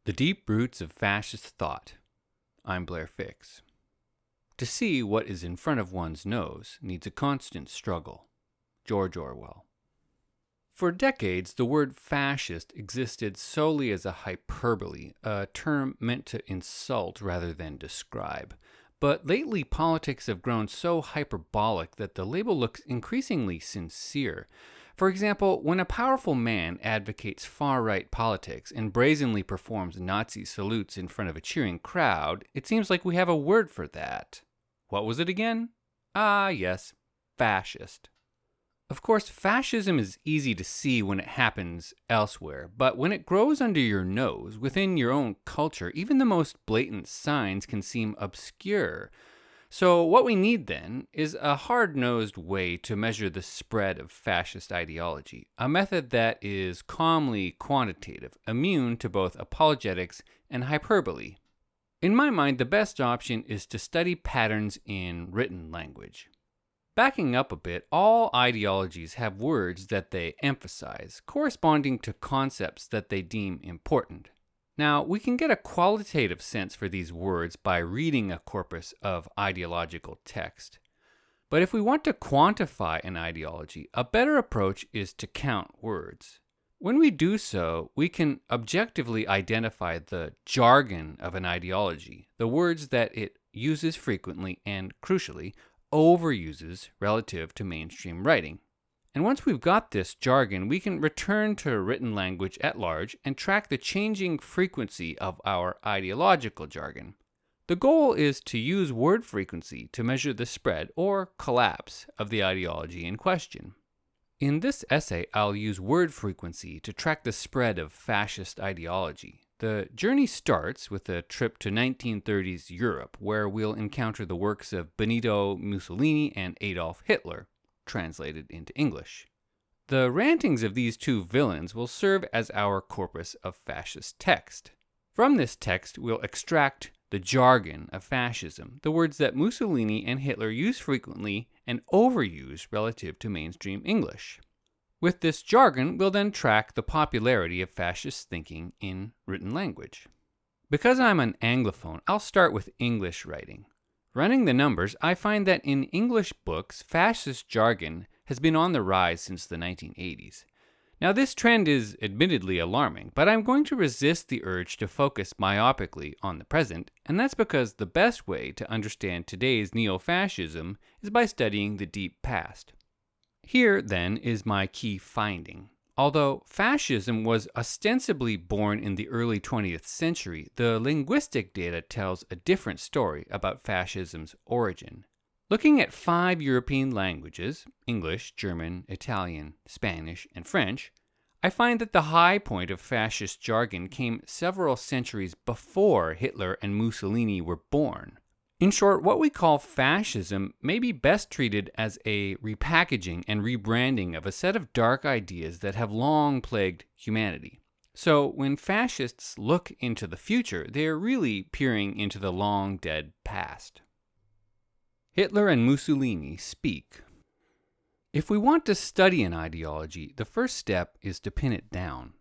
The Deep Roots of Fascist Thought. I'm Blair Fix. To see what is in front of one's nose needs a constant struggle. George Orwell. For decades, the word fascist existed solely as a hyperbole, a term meant to insult rather than describe. But lately, politics have grown so hyperbolic that the label looks increasingly sincere. For example, when a powerful man advocates far-right politics and brazenly performs Nazi salutes in front of a cheering crowd, it seems like we have a word for that. What was it again? Ah, yes, fascist. Of course, fascism is easy to see when it happens elsewhere, but when it grows under your nose, within your own culture, even the most blatant signs can seem obscure. So what we need then is a hard-nosed way to measure the spread of fascist ideology, a method that is calmly quantitative, immune to both apologetics and hyperbole. In my mind, the best option is to study patterns in written language. Backing up a bit, all ideologies have words that they emphasize, corresponding to concepts that they deem important. Now, we can get a qualitative sense for these words by reading a corpus of ideological text. But if we want to quantify an ideology, a better approach is to count words. When we do so, we can objectively identify the jargon of an ideology, the words that it uses frequently and, crucially, overuses relative to mainstream writing. And once we've got this jargon, we can return to written language at large and track the changing frequency of our ideological jargon. The goal is to use word frequency to measure the spread or collapse of the ideology in question. In this essay, I'll use word frequency to track the spread of fascist ideology. The journey starts with a trip to 1930s Europe, where we'll encounter the works of Benito Mussolini and Adolf Hitler, translated into English. The rantings of these two villains will serve as our corpus of fascist text. From this text, we'll extract the jargon of fascism, the words that Mussolini and Hitler use frequently and overuse relative to mainstream English. With this jargon, we'll then track the popularity of fascist thinking in written language. Because I'm an anglophone, I'll start with English writing. Running the numbers, I find that in English books, fascist jargon has been on the rise since the 1980s. Now, this trend is admittedly alarming, but I'm going to resist the urge to focus myopically on the present, and that's because the best way to understand today's neo-fascism is by studying the deep past. Here, then, is my key finding. Although fascism was ostensibly born in the early 20th century, the linguistic data tells a different story about fascism's origin. Looking at 5 European languages, English, German, Italian, Spanish, and French, I find that the high point of fascist jargon came several centuries before Hitler and Mussolini were born. In short, what we call fascism may be best treated as a repackaging and rebranding of a set of dark ideas that have long plagued humanity. So when fascists look into the future, they are really peering into the long-dead past. Hitler and Mussolini speak. If we want to study an ideology, the first step is to pin it down.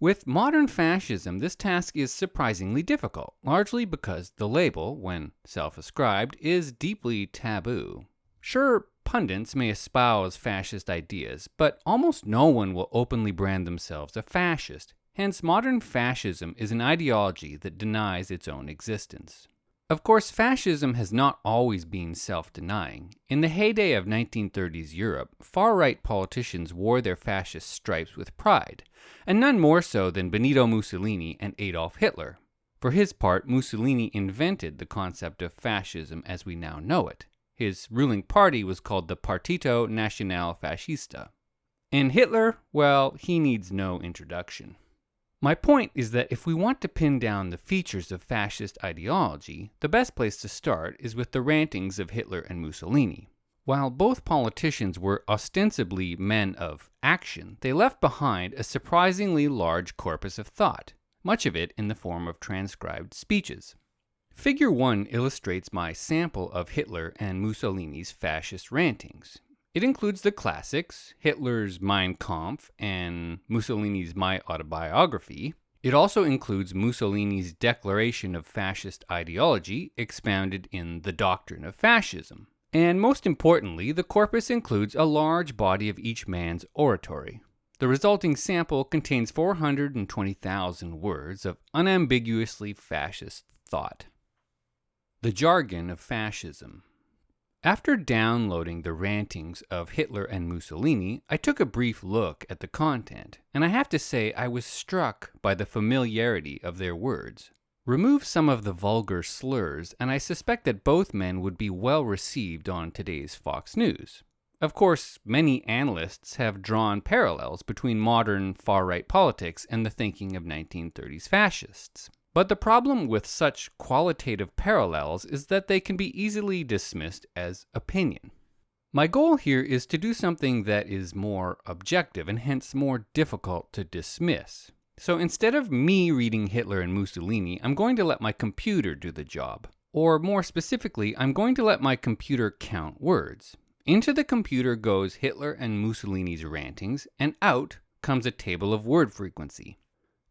With modern fascism, this task is surprisingly difficult, largely because the label, when self-ascribed, is deeply taboo. Sure, pundits may espouse fascist ideas, but almost no one will openly brand themselves a fascist. Hence, modern fascism is an ideology that denies its own existence. Of course, fascism has not always been self-denying. In the heyday of 1930s Europe, far-right politicians wore their fascist stripes with pride, and none more so than Benito Mussolini and Adolf Hitler. For his part, Mussolini invented the concept of fascism as we now know it. His ruling party was called the Partito Nazionale Fascista. And Hitler, well, he needs no introduction. My point is that if we want to pin down the features of fascist ideology, the best place to start is with the rantings of Hitler and Mussolini. While both politicians were ostensibly men of action, they left behind a surprisingly large corpus of thought, much of it in the form of transcribed speeches. Figure 1 illustrates my sample of Hitler and Mussolini's fascist rantings. It includes the classics, Hitler's Mein Kampf and Mussolini's My Autobiography, It also includes Mussolini's declaration of fascist ideology, expounded in The Doctrine of Fascism. And most importantly, the corpus includes a large body of each man's oratory. The resulting sample contains 420,000 words of unambiguously fascist thought. The jargon of fascism. After downloading the rantings of Hitler and Mussolini, I took a brief look at the content, and I have to say I was struck by the familiarity of their words. Remove some of the vulgar slurs, and I suspect that both men would be well received on today's Fox News. Of course, many analysts have drawn parallels between modern far-right politics and the thinking of 1930s fascists. But the problem with such qualitative parallels is that they can be easily dismissed as opinion. My goal here is to do something that is more objective and hence more difficult to dismiss. So instead of me reading Hitler and Mussolini, I'm going to let my computer do the job. Or more specifically, I'm going to let my computer count words. Into the computer goes Hitler and Mussolini's rantings, and out comes a table of word frequency.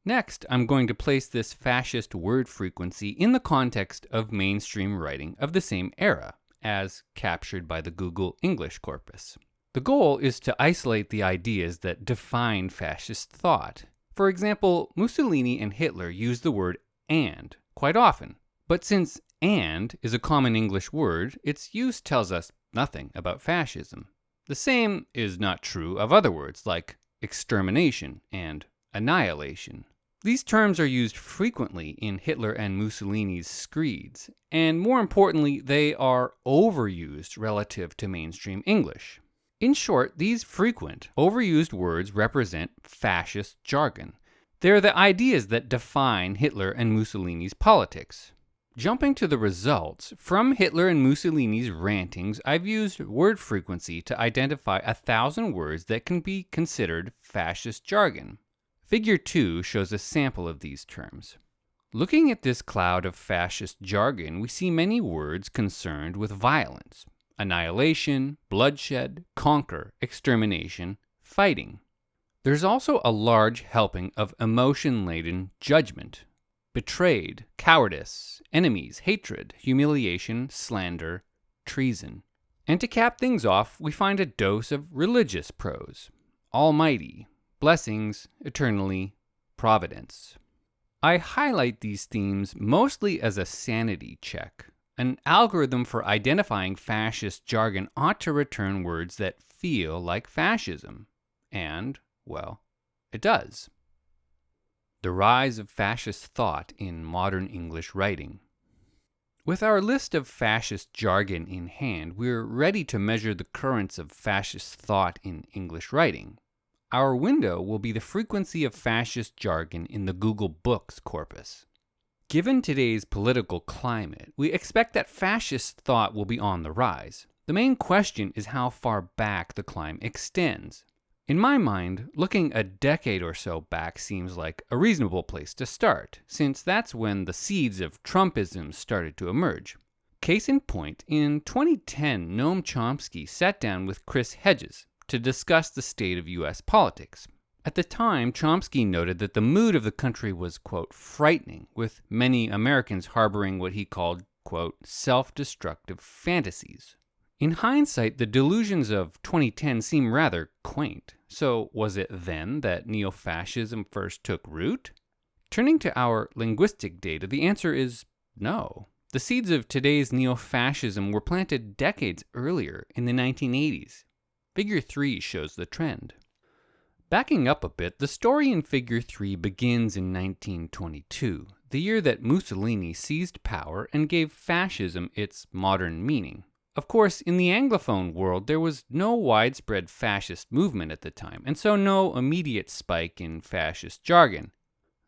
Next, I'm going to place this fascist word frequency in the context of mainstream writing of the same era, as captured by the Google English corpus. The goal is to isolate the ideas that define fascist thought. For example, Mussolini and Hitler use the word "and" quite often. But since "and" is a common English word, its use tells us nothing about fascism. The same is not true of other words like extermination and annihilation. These terms are used frequently in Hitler and Mussolini's screeds, and more importantly, they are overused relative to mainstream English. In short, these frequent, overused words represent fascist jargon. They're the ideas that define Hitler and Mussolini's politics. Jumping to the results, from Hitler and Mussolini's rantings, I've used word frequency to identify 1,000 words that can be considered fascist jargon. Figure 2 shows a sample of these terms. Looking at this cloud of fascist jargon, we see many words concerned with violence. Annihilation, bloodshed, conquer, extermination, fighting. There's also a large helping of emotion-laden judgment, betrayed, cowardice, enemies, hatred, humiliation, slander, treason. And to cap things off, we find a dose of religious prose. Almighty, blessings, eternally, providence. I highlight these themes mostly as a sanity check. An algorithm for identifying fascist jargon ought to return words that feel like fascism. And, well, it does. The rise of fascist thought in modern English writing. With our list of fascist jargon in hand, we're ready to measure the currents of fascist thought in English writing. Our window will be the frequency of fascist jargon in the Google Books corpus. Given today's political climate, we expect that fascist thought will be on the rise. The main question is how far back the climb extends. In my mind, looking a decade or so back seems like a reasonable place to start, since that's when the seeds of Trumpism started to emerge. Case in point, in 2010, Noam Chomsky sat down with Chris Hedges to discuss the state of U.S. politics. At the time, Chomsky noted that the mood of the country was, quote, frightening, with many Americans harboring what he called, quote, self-destructive fantasies. In hindsight, the delusions of 2010 seem rather quaint. So was it then that neo-fascism first took root? Turning to our linguistic data, the answer is no. The seeds of today's neo-fascism were planted decades earlier, in the 1980s. Figure 3 shows the trend. Backing up a bit, the story in Figure 3 begins in 1922, the year that Mussolini seized power and gave fascism its modern meaning. Of course, in the anglophone world, there was no widespread fascist movement at the time, and so no immediate spike in fascist jargon.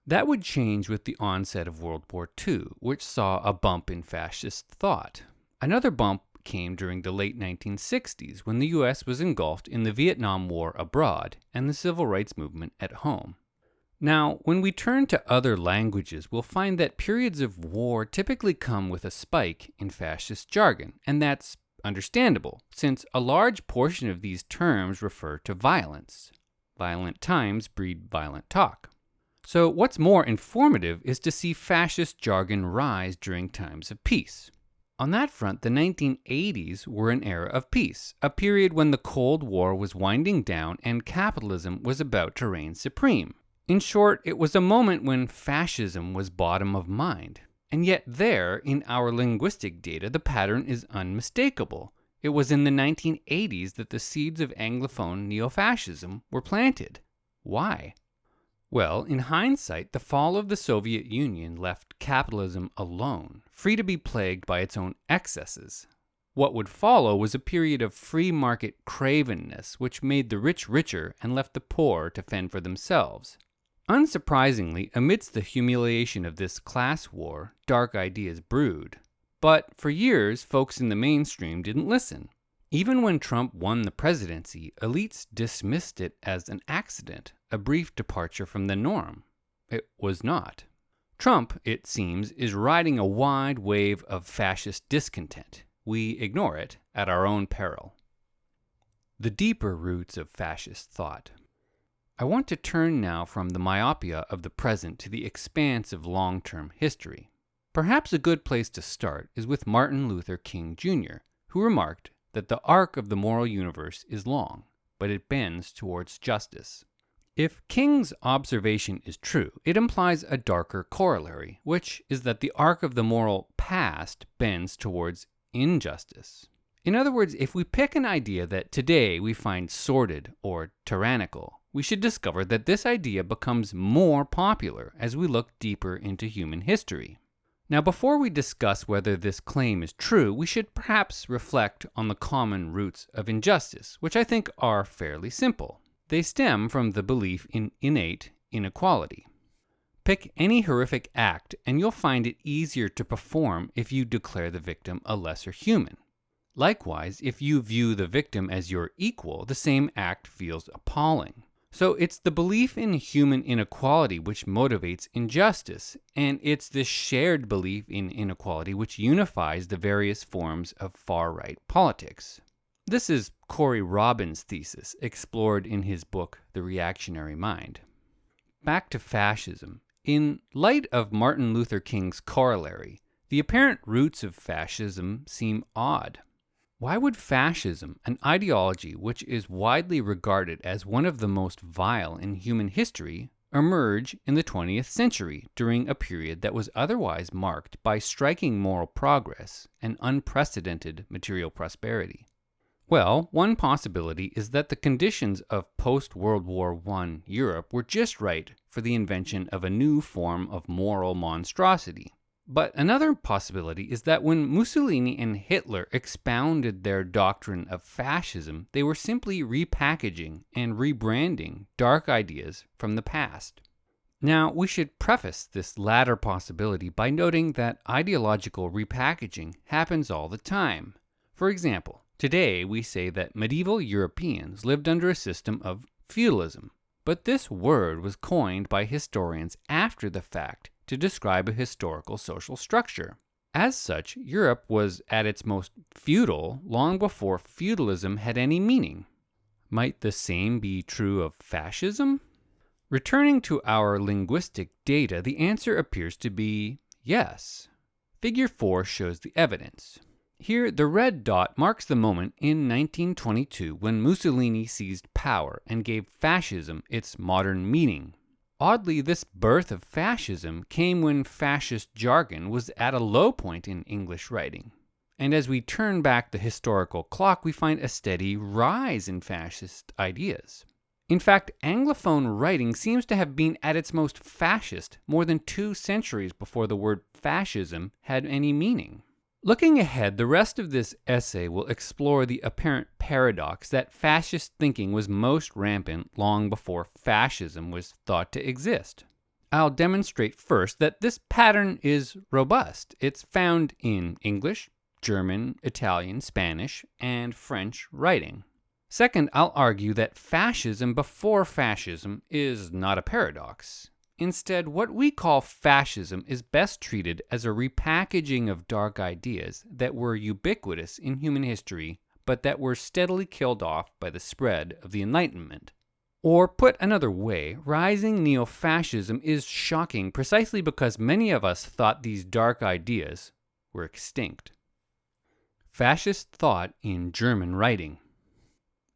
That would change with the onset of World War II, which saw a bump in fascist thought. Another bump came during the late 1960s, when the U.S. was engulfed in the Vietnam War abroad and the civil rights movement at home. Now, when we turn to other languages, we'll find that periods of war typically come with a spike in fascist jargon, and that's understandable, since a large portion of these terms refer to violence. Violent times breed violent talk. So what's more informative is to see fascist jargon rise during times of peace. On that front, the 1980s were an era of peace, a period when the Cold War was winding down and capitalism was about to reign supreme. In short, it was a moment when fascism was bottom of mind. And yet there, in our linguistic data, the pattern is unmistakable. It was in the 1980s that the seeds of anglophone neo-fascism were planted. Why? Well, in hindsight, the fall of the Soviet Union left capitalism alone, free to be plagued by its own excesses. What would follow was a period of free market cravenness, which made the rich richer and left the poor to fend for themselves. Unsurprisingly, amidst the humiliation of this class war, dark ideas brewed. But for years, folks in the mainstream didn't listen. Even when Trump won the presidency, elites dismissed it as an accident, a brief departure from the norm. It was not. Trump, it seems, is riding a wide wave of fascist discontent. We ignore it at our own peril. The deeper roots of fascist thought. I want to turn now from the myopia of the present to the expanse of long-term history. Perhaps a good place to start is with Martin Luther King Jr., who remarked that the arc of the moral universe is long, but it bends towards justice. If King's observation is true, it implies a darker corollary, which is that the arc of the moral past bends towards injustice. In other words, if we pick an idea that today we find sordid or tyrannical, we should discover that this idea becomes more popular as we look deeper into human history. Now, before we discuss whether this claim is true, we should perhaps reflect on the common roots of injustice, which I think are fairly simple. They stem from the belief in innate inequality. Pick any horrific act, and you'll find it easier to perform if you declare the victim a lesser human. Likewise, if you view the victim as your equal, the same act feels appalling. So it's the belief in human inequality which motivates injustice, and it's this shared belief in inequality which unifies the various forms of far-right politics. This is Corey Robin's thesis, explored in his book, The Reactionary Mind. Back to fascism. In light of Martin Luther King's corollary, the apparent roots of fascism seem odd. Why would fascism, an ideology which is widely regarded as one of the most vile in human history, emerge in the 20th century during a period that was otherwise marked by striking moral progress and unprecedented material prosperity? Well, one possibility is that the conditions of post-World War I Europe were just right for the invention of a new form of moral monstrosity. But another possibility is that when Mussolini and Hitler expounded their doctrine of fascism, they were simply repackaging and rebranding dark ideas from the past. Now, we should preface this latter possibility by noting that ideological repackaging happens all the time. For example, today we say that medieval Europeans lived under a system of feudalism, but this word was coined by historians after the fact to describe a historical social structure. As such, Europe was at its most feudal long before feudalism had any meaning. Might the same be true of fascism? Returning to our linguistic data, the answer appears to be yes. Figure 4 shows the evidence. Here, the red dot marks the moment in 1922 when Mussolini seized power and gave fascism its modern meaning. Oddly, this birth of fascism came when fascist jargon was at a low point in English writing. And as we turn back the historical clock, we find a steady rise in fascist ideas. In fact, anglophone writing seems to have been at its most fascist more than 2 centuries before the word fascism had any meaning. Looking ahead, the rest of this essay will explore the apparent paradox that fascist thinking was most rampant long before fascism was thought to exist. I'll demonstrate first that this pattern is robust. It's found in English, German, Italian, Spanish, and French writing. Second, I'll argue that fascism before fascism is not a paradox. Instead, what we call fascism is best treated as a repackaging of dark ideas that were ubiquitous in human history, but that were steadily killed off by the spread of the Enlightenment. Or put another way, rising neo-fascism is shocking precisely because many of us thought these dark ideas were extinct. Fascist thought in German writing.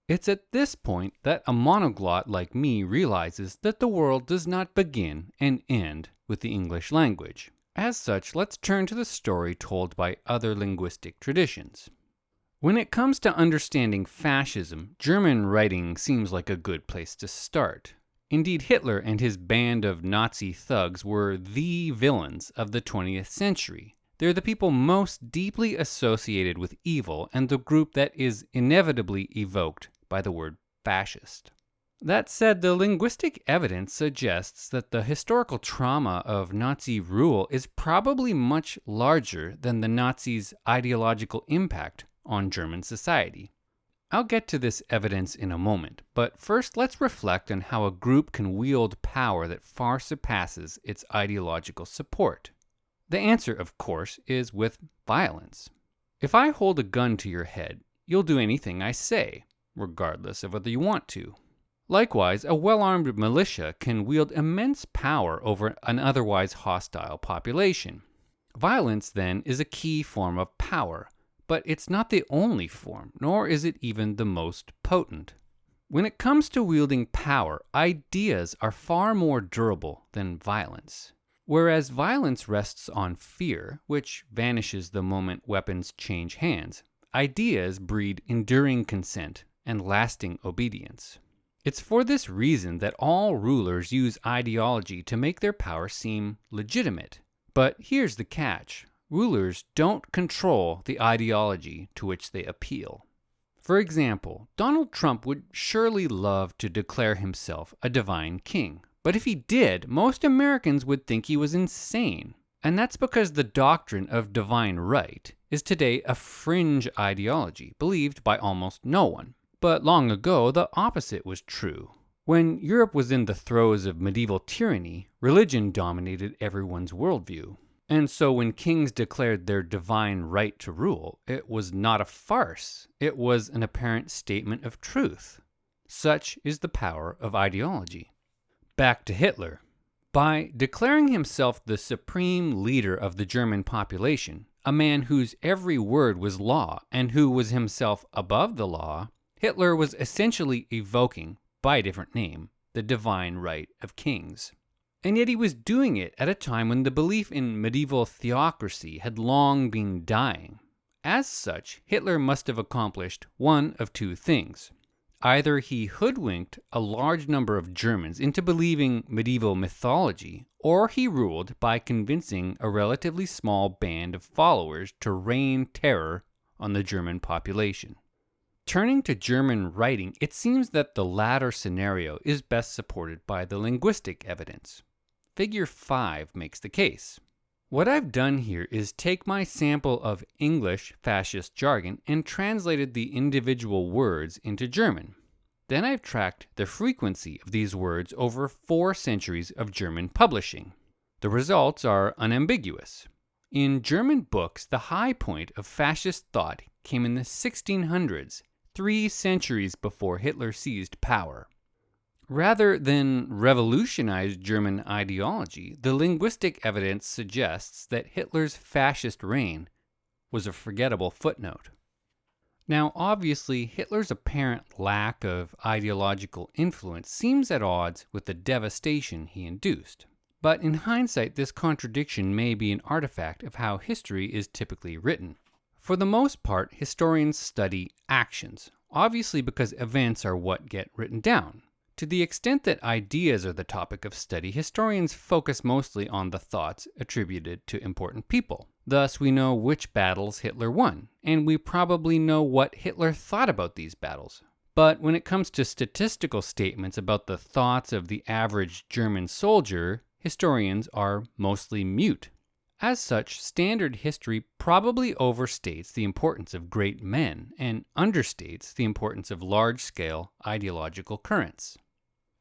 It's at this point that a monoglot like me realizes that the world does not begin and end with the English language. As such, let's turn to the story told by other linguistic traditions. When it comes to understanding fascism, German writing seems like a good place to start. Indeed, Hitler and his band of Nazi thugs were the villains of the 20th century. They're the people most deeply associated with evil and the group that is inevitably evoked by the word fascist. That said, the linguistic evidence suggests that the historical trauma of Nazi rule is probably much larger than the Nazis' ideological impact on German society. I'll get to this evidence in a moment, but first let's reflect on how a group can wield power that far surpasses its ideological support. The answer, of course, is with violence. If I hold a gun to your head, you'll do anything I say, regardless of whether you want to. Likewise, a well-armed militia can wield immense power over an otherwise hostile population. Violence, then, is a key form of power, but it's not the only form, nor is it even the most potent. When it comes to wielding power, ideas are far more durable than violence. Whereas violence rests on fear, which vanishes the moment weapons change hands, ideas breed enduring consent and lasting obedience. It's for this reason that all rulers use ideology to make their power seem legitimate. But here's the catch. Rulers don't control the ideology to which they appeal. For example, Donald Trump would surely love to declare himself a divine king. But if he did, most Americans would think he was insane. And that's because the doctrine of divine right is today a fringe ideology believed by almost no one. But long ago, the opposite was true. When Europe was in the throes of medieval tyranny, religion dominated everyone's worldview. And so when kings declared their divine right to rule, it was not a farce. It was an apparent statement of truth. Such is the power of ideology. Back to Hitler. By declaring himself the supreme leader of the German population, a man whose every word was law and who was himself above the law, Hitler was essentially evoking, by a different name, the divine right of kings. And yet he was doing it at a time when the belief in medieval theocracy had long been dying. As such, Hitler must have accomplished one of two things. Either he hoodwinked a large number of Germans into believing medieval mythology, or he ruled by convincing a relatively small band of followers to rain terror on the German population. Turning to German writing, it seems that the latter scenario is best supported by the linguistic evidence. Figure 5 makes the case. What I've done here is take my sample of English fascist jargon and translated the individual words into German. Then I've tracked the frequency of these words over 4 centuries of German publishing. The results are unambiguous. In German books, the high point of fascist thought came in the 1600s, 3 centuries before Hitler seized power. Rather than revolutionize German ideology, the linguistic evidence suggests that Hitler's fascist reign was a forgettable footnote. Now, obviously, Hitler's apparent lack of ideological influence seems at odds with the devastation he induced. But in hindsight, this contradiction may be an artifact of how history is typically written. For the most part, historians study actions, obviously because events are what get written down. To the extent that ideas are the topic of study, historians focus mostly on the thoughts attributed to important people. Thus, we know which battles Hitler won, and we probably know what Hitler thought about these battles. But when it comes to statistical statements about the thoughts of the average German soldier, historians are mostly mute. As such, standard history probably overstates the importance of great men and understates the importance of large-scale ideological currents.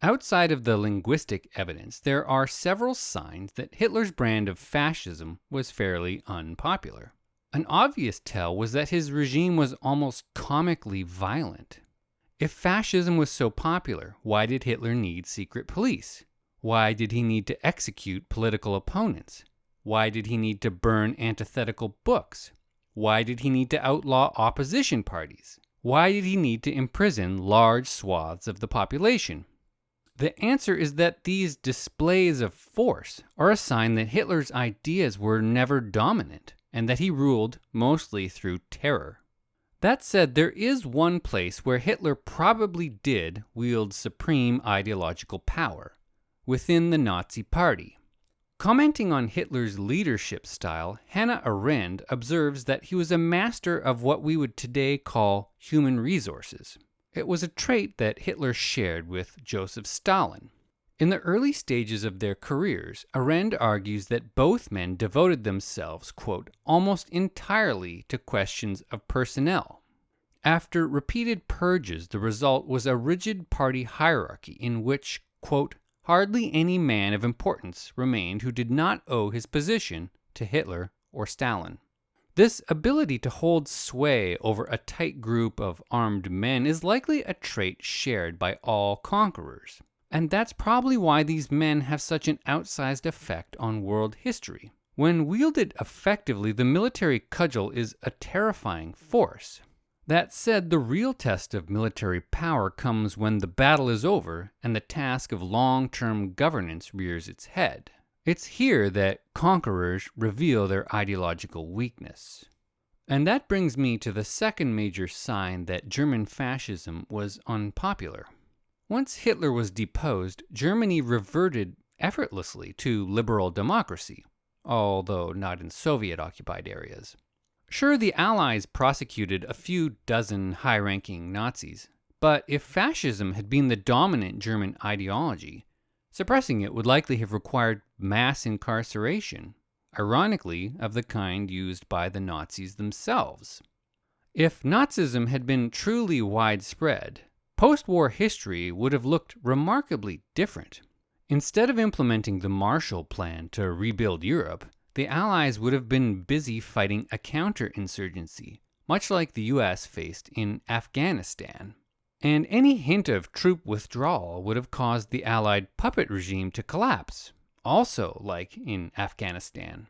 Outside of the linguistic evidence, there are several signs that Hitler's brand of fascism was fairly unpopular. An obvious tell was that his regime was almost comically violent. If fascism was so popular, why did Hitler need secret police? Why did he need to execute political opponents? Why did he need to burn antithetical books? Why did he need to outlaw opposition parties? Why did he need to imprison large swaths of the population? The answer is that these displays of force are a sign that Hitler's ideas were never dominant, and that he ruled mostly through terror. That said, there is one place where Hitler probably did wield supreme ideological power: within the Nazi Party. Commenting on Hitler's leadership style, Hannah Arendt observes that he was a master of what we would today call human resources. It was a trait that Hitler shared with Joseph Stalin. In the early stages of their careers, Arendt argues that both men devoted themselves, quote, almost entirely to questions of personnel. After repeated purges, the result was a rigid party hierarchy in which, quote, hardly any man of importance remained who did not owe his position to Hitler or Stalin. This ability to hold sway over a tight group of armed men is likely a trait shared by all conquerors. And that's probably why these men have such an outsized effect on world history. When wielded effectively, the military cudgel is a terrifying force. That said, the real test of military power comes when the battle is over and the task of long-term governance rears its head. It's here that conquerors reveal their ideological weakness. And that brings me to the second major sign that German fascism was unpopular. Once Hitler was deposed, Germany reverted effortlessly to liberal democracy, although not in Soviet-occupied areas. Sure, the Allies prosecuted a few dozen high-ranking Nazis, but if fascism had been the dominant German ideology, suppressing it would likely have required mass incarceration, ironically of the kind used by the Nazis themselves. If Nazism had been truly widespread, post-war history would have looked remarkably different. Instead of implementing the Marshall Plan to rebuild Europe, the Allies would have been busy fighting a counterinsurgency, much like the US faced in Afghanistan. And any hint of troop withdrawal would have caused the Allied puppet regime to collapse, also like in Afghanistan.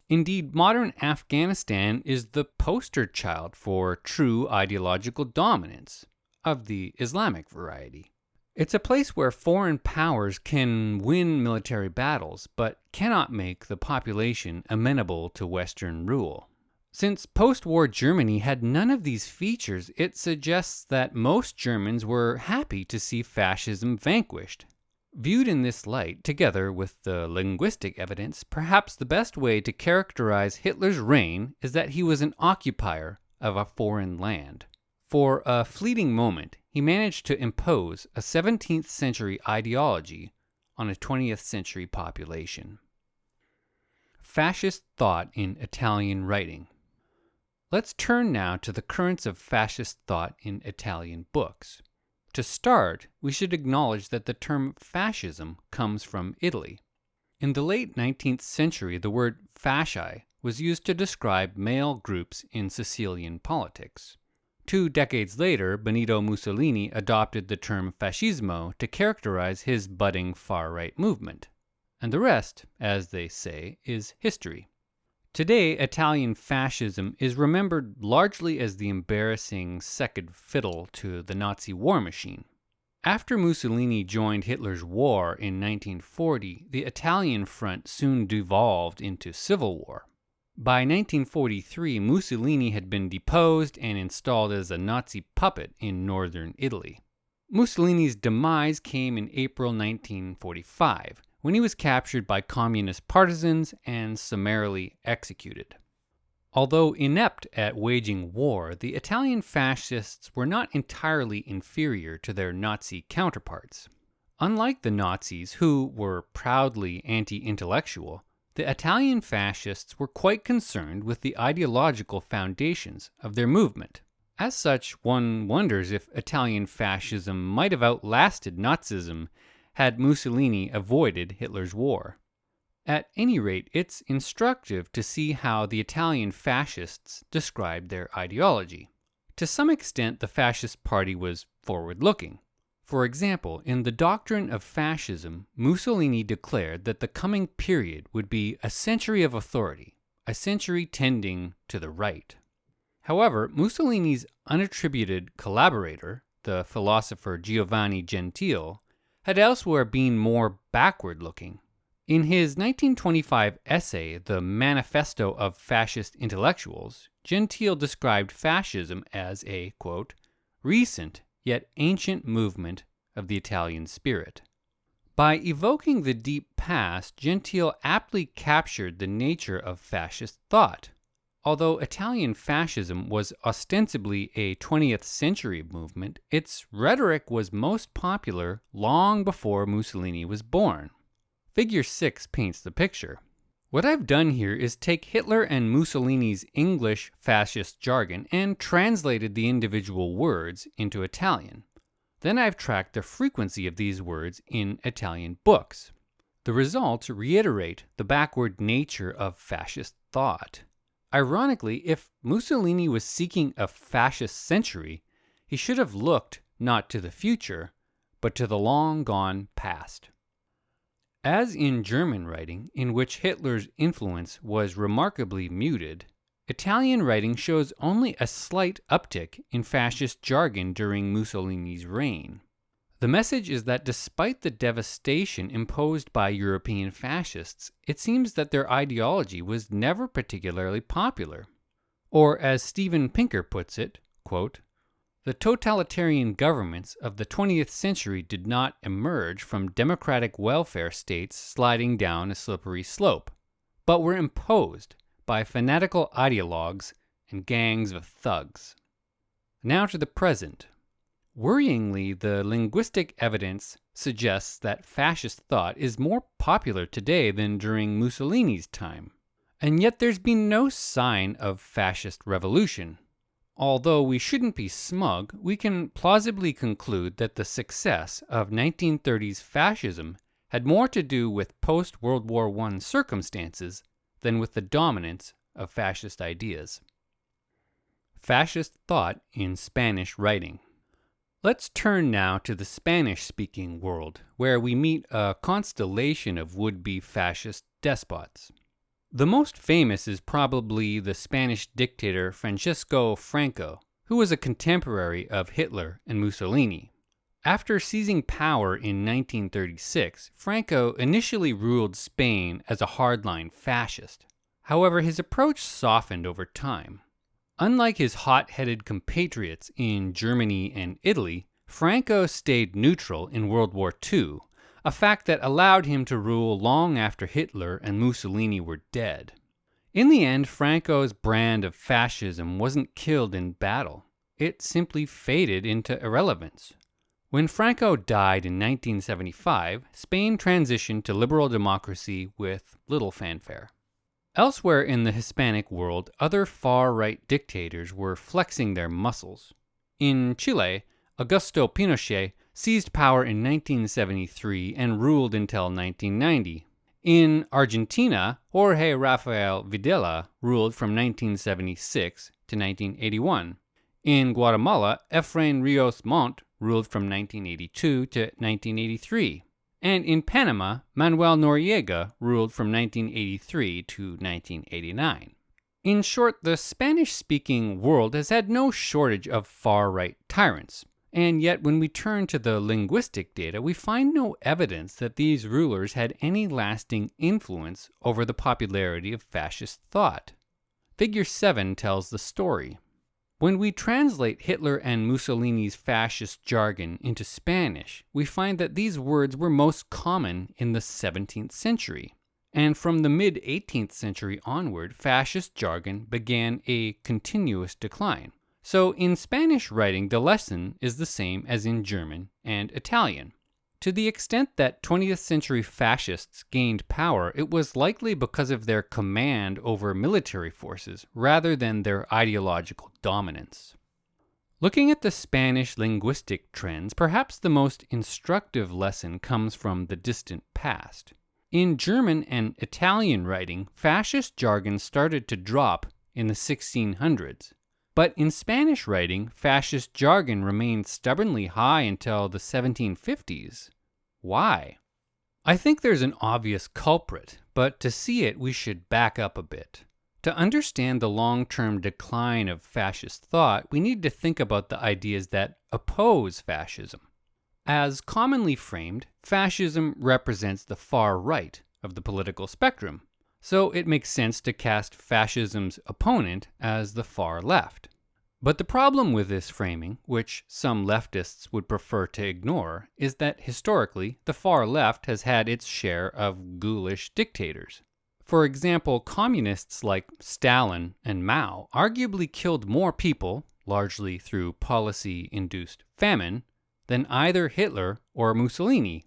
Indeed, modern Afghanistan is the poster child for true ideological dominance, of the Islamic variety. It's a place where foreign powers can win military battles, but cannot make the population amenable to Western rule. Since post-war Germany had none of these features, it suggests that most Germans were happy to see fascism vanquished. Viewed in this light, together with the linguistic evidence, perhaps the best way to characterize Hitler's reign is that he was an occupier of a foreign land. For a fleeting moment, he managed to impose a 17th century ideology on a 20th century population. Fascist thought in Italian writing. Let's turn now to the currents of fascist thought in Italian books. To start, we should acknowledge that the term fascism comes from Italy. In the late 19th century, the word fasci was used to describe male groups in Sicilian politics. 2 decades later, Benito Mussolini adopted the term fascismo to characterize his budding far-right movement. And the rest, as they say, is history. Today, Italian fascism is remembered largely as the embarrassing second fiddle to the Nazi war machine. After Mussolini joined Hitler's war in 1940, the Italian front soon devolved into civil war. By 1943, Mussolini had been deposed and installed as a Nazi puppet in northern Italy. Mussolini's demise came in April 1945, when he was captured by communist partisans and summarily executed. Although inept at waging war, the Italian fascists were not entirely inferior to their Nazi counterparts. Unlike the Nazis, who were proudly anti-intellectual, the Italian fascists were quite concerned with the ideological foundations of their movement. As such, one wonders if Italian fascism might have outlasted Nazism had Mussolini avoided Hitler's war. At any rate, it's instructive to see how the Italian fascists described their ideology. To some extent, the Fascist Party was forward-looking. For example, in the doctrine of fascism, Mussolini declared that the coming period would be a century of authority, a century tending to the right. However, Mussolini's unattributed collaborator, the philosopher Giovanni Gentile, had elsewhere been more backward-looking. In his 1925 essay, The Manifesto of Fascist Intellectuals, Gentile described fascism as a, quote, recent yet ancient movement of the Italian spirit. By evoking the deep past, Gentile aptly captured the nature of fascist thought. Although Italian fascism was ostensibly a 20th century movement, its rhetoric was most popular long before Mussolini was born. Figure 6 paints the picture. What I've done here is take Hitler and Mussolini's English fascist jargon and translated the individual words into Italian. Then I've tracked the frequency of these words in Italian books. The results reiterate the backward nature of fascist thought. Ironically, if Mussolini was seeking a fascist century, he should have looked not to the future, but to the long-gone past. As in German writing, in which Hitler's influence was remarkably muted, Italian writing shows only a slight uptick in fascist jargon during Mussolini's reign. The message is that despite the devastation imposed by European fascists, it seems that their ideology was never particularly popular. Or as Steven Pinker puts it, quote, the totalitarian governments of the 20th century did not emerge from democratic welfare states sliding down a slippery slope, but were imposed by fanatical ideologues and gangs of thugs. Now to the present. Worryingly, the linguistic evidence suggests that fascist thought is more popular today than during Mussolini's time. And yet there's been no sign of fascist revolution. Although we shouldn't be smug, we can plausibly conclude that the success of 1930s fascism had more to do with post-World War I circumstances than with the dominance of fascist ideas. Fascist thought in Spanish writing. Let's turn now to the Spanish-speaking world, where we meet a constellation of would-be fascist despots. The most famous is probably the Spanish dictator Francisco Franco, who was a contemporary of Hitler and Mussolini. After seizing power in 1936, Franco initially ruled Spain as a hardline fascist. However, his approach softened over time. Unlike his hot-headed compatriots in Germany and Italy, Franco stayed neutral in World War II, a fact that allowed him to rule long after Hitler and Mussolini were dead. In the end, Franco's brand of fascism wasn't killed in battle. It simply faded into irrelevance. When Franco died in 1975, Spain transitioned to liberal democracy with little fanfare. Elsewhere in the Hispanic world, other far-right dictators were flexing their muscles. In Chile, Augusto Pinochet seized power in 1973 and ruled until 1990. In Argentina, Jorge Rafael Videla ruled from 1976 to 1981. In Guatemala, Efrain Ríos Montt ruled from 1982 to 1983. And in Panama, Manuel Noriega ruled from 1983 to 1989. In short, the Spanish-speaking world has had no shortage of far-right tyrants. And yet, when we turn to the linguistic data, we find no evidence that these rulers had any lasting influence over the popularity of fascist thought. Figure 7 tells the story. When we translate Hitler and Mussolini's fascist jargon into Spanish, we find that these words were most common in the 17th century. And from the mid-18th century onward, fascist jargon began a continuous decline. So in Spanish writing, the lesson is the same as in German and Italian. To the extent that 20th century fascists gained power, it was likely because of their command over military forces rather than their ideological dominance. Looking at the Spanish linguistic trends, perhaps the most instructive lesson comes from the distant past. In German and Italian writing, fascist jargon started to drop in the 1600s. But in Spanish writing, fascist jargon remained stubbornly high until the 1750s. Why? I think there's an obvious culprit, but to see it, we should back up a bit. To understand the long-term decline of fascist thought, we need to think about the ideas that oppose fascism. As commonly framed, fascism represents the far right of the political spectrum, so it makes sense to cast fascism's opponent as the far left. But the problem with this framing, which some leftists would prefer to ignore, is that historically, the far left has had its share of ghoulish dictators. For example, communists like Stalin and Mao arguably killed more people, largely through policy-induced famine, than either Hitler or Mussolini.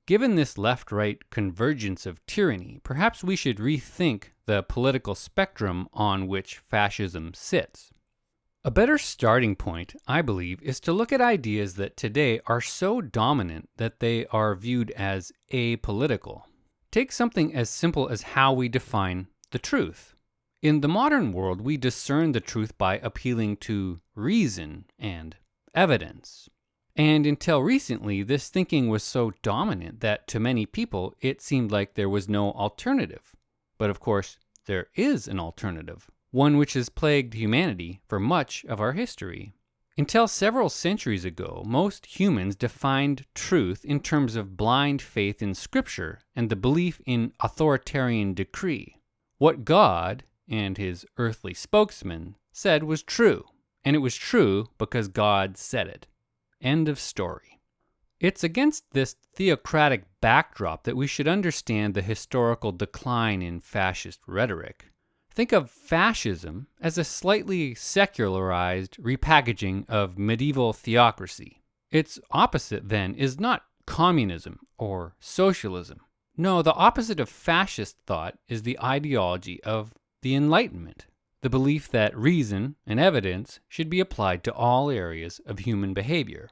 Given this left-right convergence of tyranny, perhaps we should rethink the political spectrum on which fascism sits. A better starting point, I believe, is to look at ideas that today are so dominant that they are viewed as apolitical. Take something as simple as how we define the truth. In the modern world, we discern the truth by appealing to reason and evidence. And until recently, this thinking was so dominant that to many people, it seemed like there was no alternative. But of course, there is an alternative, one which has plagued humanity for much of our history. Until several centuries ago, most humans defined truth in terms of blind faith in Scripture and the belief in authoritarian decree. What God and his earthly spokesman said was true, and it was true because God said it. End of story. It's against this theocratic backdrop that we should understand the historical decline in fascist rhetoric. Think of fascism as a slightly secularized repackaging of medieval theocracy. Its opposite, then, is not communism or socialism. No, the opposite of fascist thought is the ideology of the Enlightenment, the belief that reason and evidence should be applied to all areas of human behavior.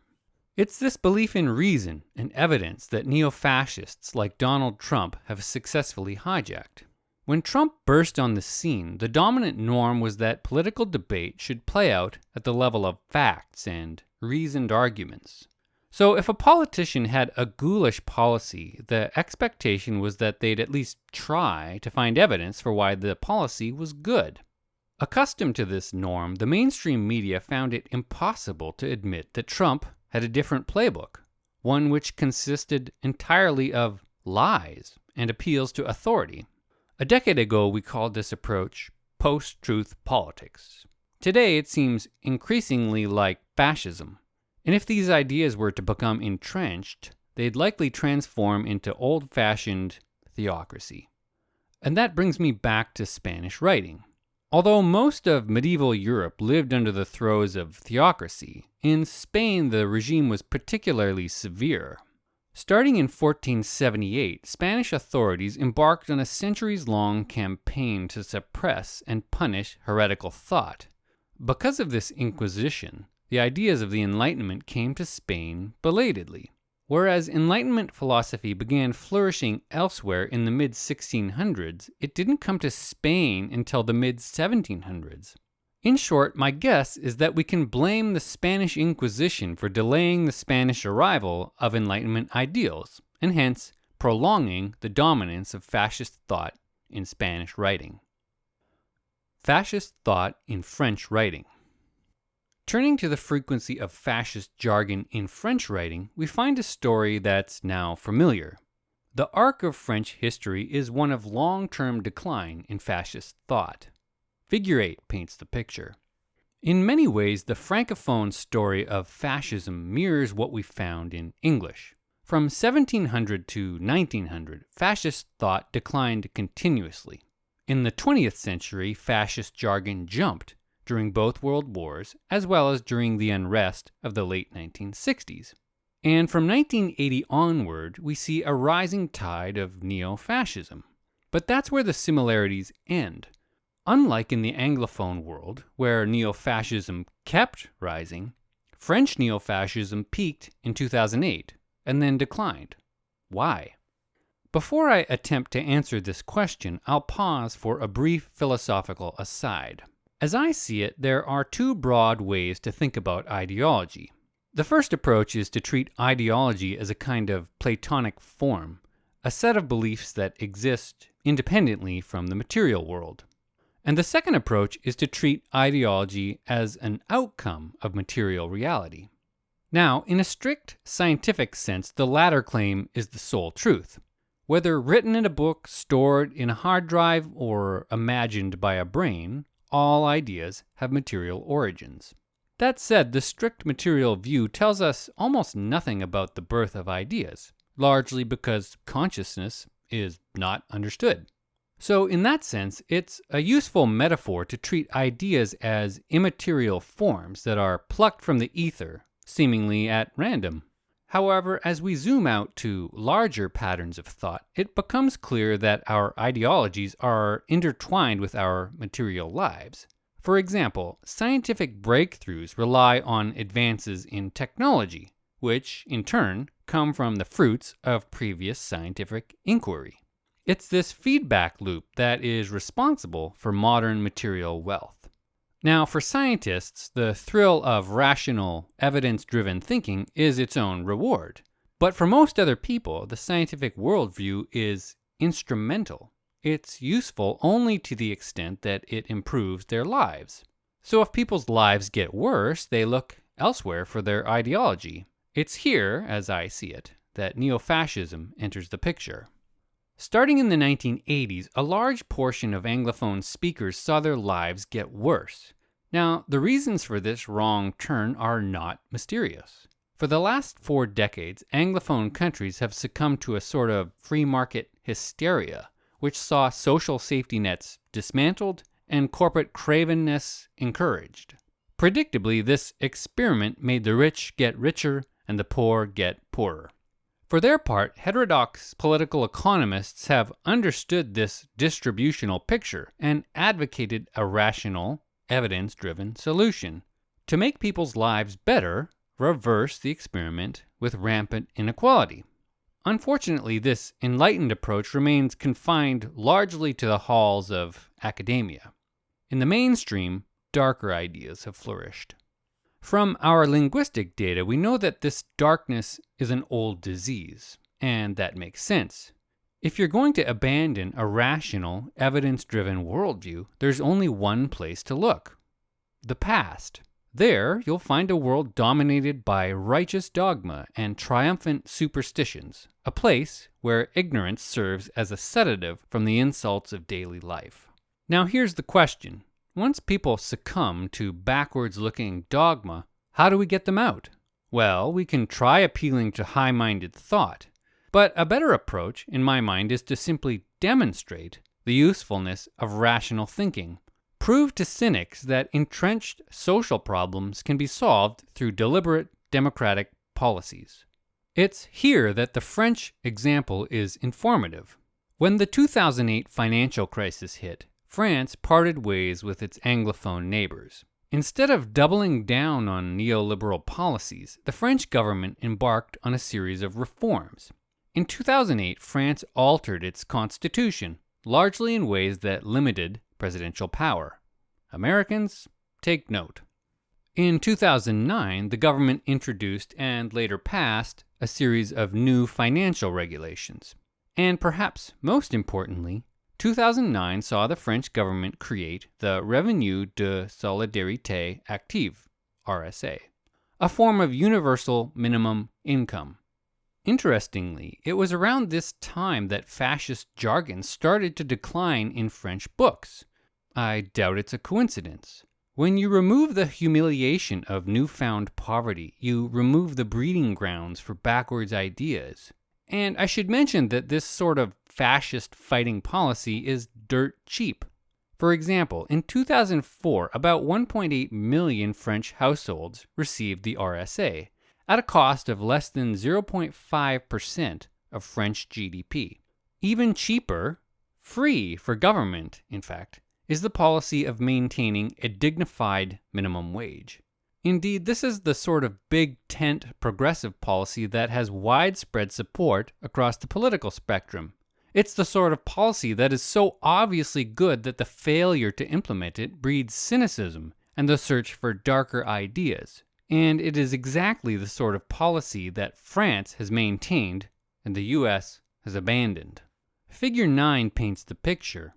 It's this belief in reason and evidence that neo-fascists like Donald Trump have successfully hijacked. When Trump burst on the scene, the dominant norm was that political debate should play out at the level of facts and reasoned arguments. So if a politician had a ghoulish policy, the expectation was that they'd at least try to find evidence for why the policy was good. Accustomed to this norm, the mainstream media found it impossible to admit that Trump had a different playbook, one which consisted entirely of lies and appeals to authority. A decade ago, we called this approach post-truth politics. Today, it seems increasingly like fascism. And if these ideas were to become entrenched, they'd likely transform into old-fashioned theocracy. And that brings me back to Spanish writing. Although most of medieval Europe lived under the throes of theocracy, in Spain the regime was particularly severe. Starting in 1478, Spanish authorities embarked on a centuries-long campaign to suppress and punish heretical thought. Because of this Inquisition, the ideas of the Enlightenment came to Spain belatedly. Whereas Enlightenment philosophy began flourishing elsewhere in the mid-1600s, it didn't come to Spain until the mid-1700s. In short, my guess is that we can blame the Spanish Inquisition for delaying the Spanish arrival of Enlightenment ideals, and hence prolonging the dominance of fascist thought in Spanish writing. Fascist thought in French writing. Turning to the frequency of fascist jargon in French writing, we find a story that's now familiar. The arc of French history is one of long-term decline in fascist thought. Figure 8 paints the picture. In many ways, the Francophone story of fascism mirrors what we found in English. From 1700 to 1900, fascist thought declined continuously. In the 20th century, fascist jargon jumped during both world wars, as well as during the unrest of the late 1960s. And from 1980 onward, we see a rising tide of neo-fascism. But that's where the similarities end. Unlike in the anglophone world, where neo-fascism kept rising, French neo-fascism peaked in 2008 and then declined. Why? Before I attempt to answer this question, I'll pause for a brief philosophical aside. As I see it, there are two broad ways to think about ideology. The first approach is to treat ideology as a kind of Platonic form, a set of beliefs that exist independently from the material world. And the second approach is to treat ideology as an outcome of material reality. Now, in a strict scientific sense, the latter claim is the sole truth. Whether written in a book, stored in a hard drive, or imagined by a brain, all ideas have material origins. That said, the strict material view tells us almost nothing about the birth of ideas, largely because consciousness is not understood. So in that sense, it's a useful metaphor to treat ideas as immaterial forms that are plucked from the ether, seemingly at random. However, as we zoom out to larger patterns of thought, it becomes clear that our ideologies are intertwined with our material lives. For example, scientific breakthroughs rely on advances in technology, which, in turn, come from the fruits of previous scientific inquiry. It's this feedback loop that is responsible for modern material wealth. Now, for scientists, the thrill of rational, evidence-driven thinking is its own reward. But for most other people, the scientific worldview is instrumental. It's useful only to the extent that it improves their lives. So if people's lives get worse, they look elsewhere for their ideology. It's here, as I see it, that neo-fascism enters the picture. Starting in the 1980s, a large portion of anglophone speakers saw their lives get worse. Now, the reasons for this wrong turn are not mysterious. For the last 4 decades, anglophone countries have succumbed to a sort of free market hysteria, which saw social safety nets dismantled and corporate cravenness encouraged. Predictably, this experiment made the rich get richer and the poor get poorer. For their part, heterodox political economists have understood this distributional picture and advocated a rational, evidence-driven solution. To make people's lives better, reverse the experiment with rampant inequality. Unfortunately, this enlightened approach remains confined largely to the halls of academia. In the mainstream, darker ideas have flourished. From our linguistic data, we know that this darkness is an old disease, and that makes sense. If you're going to abandon a rational, evidence-driven worldview, there's only one place to look: the past. There, you'll find a world dominated by righteous dogma and triumphant superstitions, a place where ignorance serves as a sedative from the insults of daily life. Now here's the question. Once people succumb to backwards-looking dogma, how do we get them out? Well, we can try appealing to high-minded thought, but a better approach, in my mind, is to simply demonstrate the usefulness of rational thinking. Prove to cynics that entrenched social problems can be solved through deliberate democratic policies. It's here that the French example is informative. When the 2008 financial crisis hit, France parted ways with its Anglophone neighbors. Instead of doubling down on neoliberal policies, the French government embarked on a series of reforms. In 2008, France altered its constitution, largely in ways that limited presidential power. Americans, take note. In 2009, the government introduced and later passed a series of new financial regulations. And perhaps most importantly, 2009 saw the French government create the Revenu de Solidarité Active, RSA, a form of universal minimum income. Interestingly, it was around this time that fascist jargon started to decline in French books. I doubt it's a coincidence. When you remove the humiliation of newfound poverty, you remove the breeding grounds for backwards ideas. And I should mention that this sort of fascist fighting policy is dirt cheap. For example, in 2004, about 1.8 million French households received the RSA, at a cost of less than 0.5% of French GDP. Even cheaper, free for government, in fact, is the policy of maintaining a dignified minimum wage. Indeed, this is the sort of big tent progressive policy that has widespread support across the political spectrum. It's the sort of policy that is so obviously good that the failure to implement it breeds cynicism and the search for darker ideas. And it is exactly the sort of policy that France has maintained and the US has abandoned. Figure 9 paints the picture.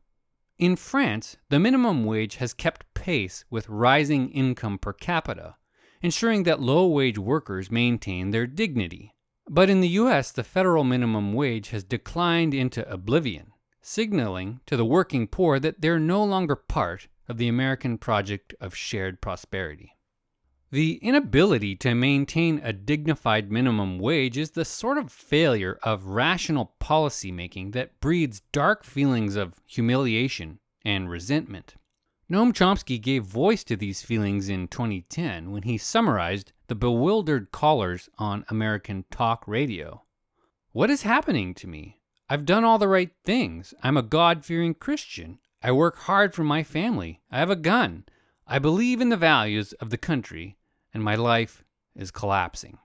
In France, the minimum wage has kept pace with rising income per capita, ensuring that low-wage workers maintain their dignity. But in the US, the federal minimum wage has declined into oblivion, signaling to the working poor that they're no longer part of the American project of shared prosperity. The inability to maintain a dignified minimum wage is the sort of failure of rational policymaking that breeds dark feelings of humiliation and resentment. Noam Chomsky gave voice to these feelings in 2010 when he summarized the bewildered callers on American talk radio. What is happening to me? I've done all the right things. I'm a God-fearing Christian. I work hard for my family. I have a gun. I believe in the values of the country, and my life is collapsing.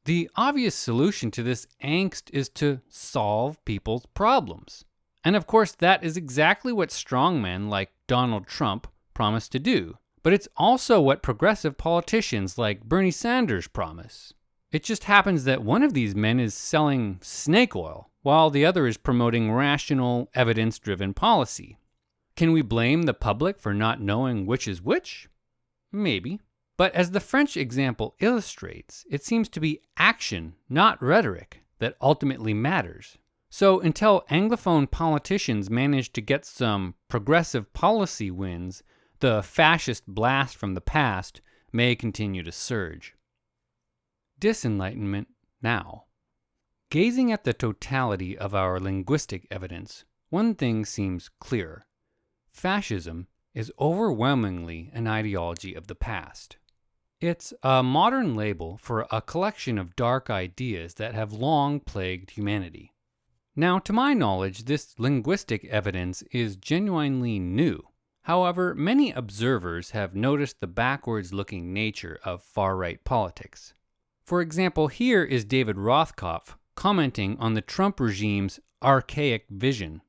The obvious solution to this angst is to solve people's problems. And of course, that is exactly what strongmen like Donald Trump promise to do. But it's also what progressive politicians like Bernie Sanders promise. It just happens that one of these men is selling snake oil, while the other is promoting rational, evidence-driven policy. Can we blame the public for not knowing which is which? Maybe. But as the French example illustrates, it seems to be action, not rhetoric, that ultimately matters. So until anglophone politicians manage to get some progressive policy wins, the fascist blast from the past may continue to surge. Dis-enlightenment now. Gazing at the totality of our linguistic evidence, one thing seems clear. Fascism is overwhelmingly an ideology of the past. It's a modern label for a collection of dark ideas that have long plagued humanity. Now, to my knowledge, this linguistic evidence is genuinely new. However, many observers have noticed the backwards-looking nature of far-right politics. For example, here is David Rothkopf commenting on the Trump regime's archaic vision.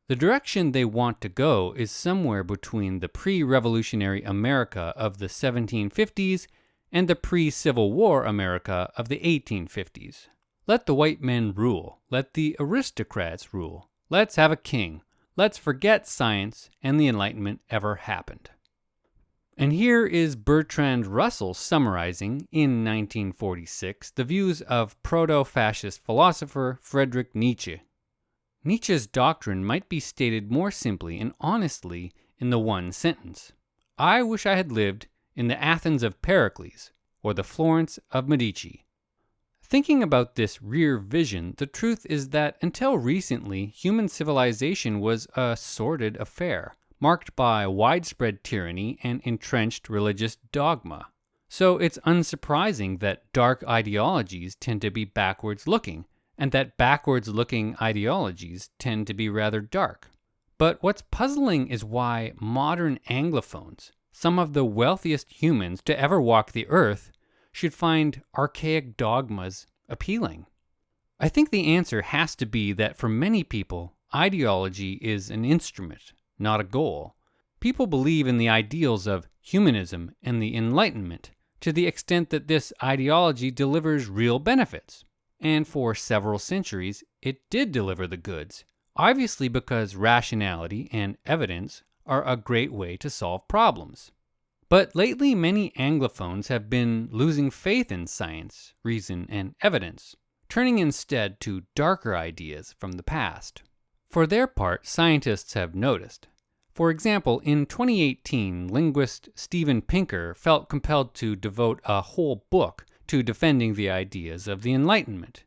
The direction they want to go is somewhere between the pre-revolutionary America of the 1750s and the pre-Civil War America of the 1850s. Let the white men rule. Let the aristocrats rule. Let's have a king. Let's forget science and the Enlightenment ever happened. And here is Bertrand Russell summarizing, in 1946, the views of proto-fascist philosopher Friedrich Nietzsche. Nietzsche's doctrine might be stated more simply and honestly in the one sentence. I wish I had lived in the Athens of Pericles or the Florence of Medici. Thinking about this rear vision, the truth is that until recently, human civilization was a sordid affair, marked by widespread tyranny and entrenched religious dogma. So it's unsurprising that dark ideologies tend to be backwards-looking, and that backwards-looking ideologies tend to be rather dark. But what's puzzling is why modern anglophones, some of the wealthiest humans to ever walk the earth, should find archaic dogmas appealing. I think the answer has to be that for many people, ideology is an instrument, not a goal. People believe in the ideals of humanism and the Enlightenment to the extent that this ideology delivers real benefits. And for several centuries, it did deliver the goods, obviously because rationality and evidence are a great way to solve problems. But lately, many anglophones have been losing faith in science, reason, and evidence, turning instead to darker ideas from the past. For their part, scientists have noticed. For example, in 2018, linguist Steven Pinker felt compelled to devote a whole book to defending the ideas of the Enlightenment.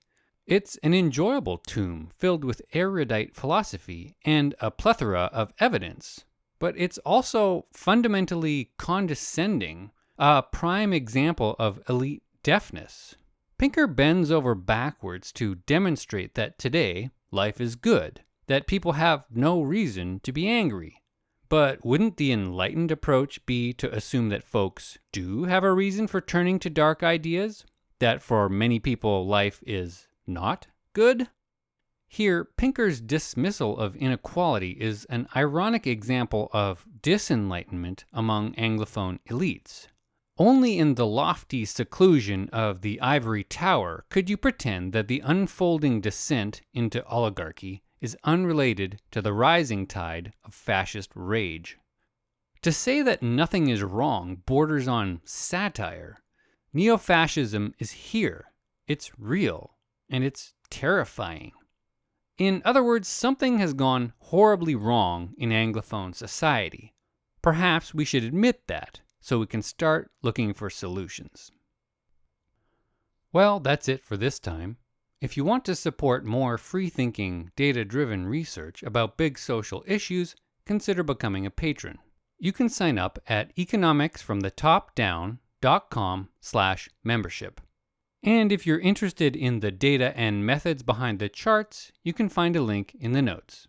It's an enjoyable tome filled with erudite philosophy and a plethora of evidence. But it's also fundamentally condescending, a prime example of elite deafness. Pinker bends over backwards to demonstrate that today, life is good, that people have no reason to be angry. But wouldn't the enlightened approach be to assume that folks do have a reason for turning to dark ideas? That for many people life is not good? Here, Pinker's dismissal of inequality is an ironic example of dis-enlightenment among Anglophone elites. Only in the lofty seclusion of the ivory tower could you pretend that the unfolding descent into oligarchy is unrelated to the rising tide of fascist rage. To say that nothing is wrong borders on satire. Neo-fascism is here, it's real, and it's terrifying. In other words, something has gone horribly wrong in Anglophone society. Perhaps we should admit that, so we can start looking for solutions. Well, that's it for this time. If you want to support more free-thinking, data-driven research about big social issues, consider becoming a patron. You can sign up at economicsfromthetopdown.com/membership. And if you're interested in the data and methods behind the charts, you can find a link in the notes.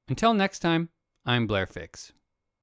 Until next time, I'm Blair Fix.